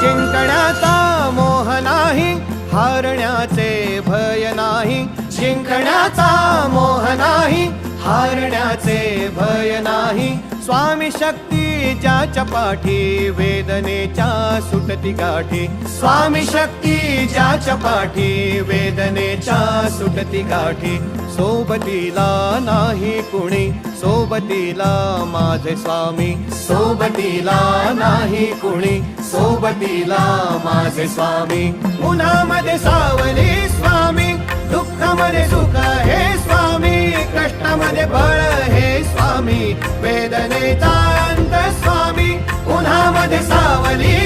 जिंकण्याचा मोह नाही, हारण्याचे भय नाही. जिंकण्याचा मोह नाही, हारण्याचे भय नाही. स्वामी शक्ती ज्याच्या पाठी, वेदनेच्या सुटती गाठी. स्वामी शक्ती ज्याच्या पाठी, वेदनेच्या सुटती गाठी. सोबतीला नाही कुणी, सोबतीला माझे स्वामी. सोबतीला नाही कुणी, सोबतीला माझे स्वामी. उन्हामध्ये सावली स्वामी, दुःखामध्ये सुख हे स्वामी. कष्टामध्ये बळ हे स्वामी, वेदनेचा अंत स्वामी. उन्हामध्ये सावली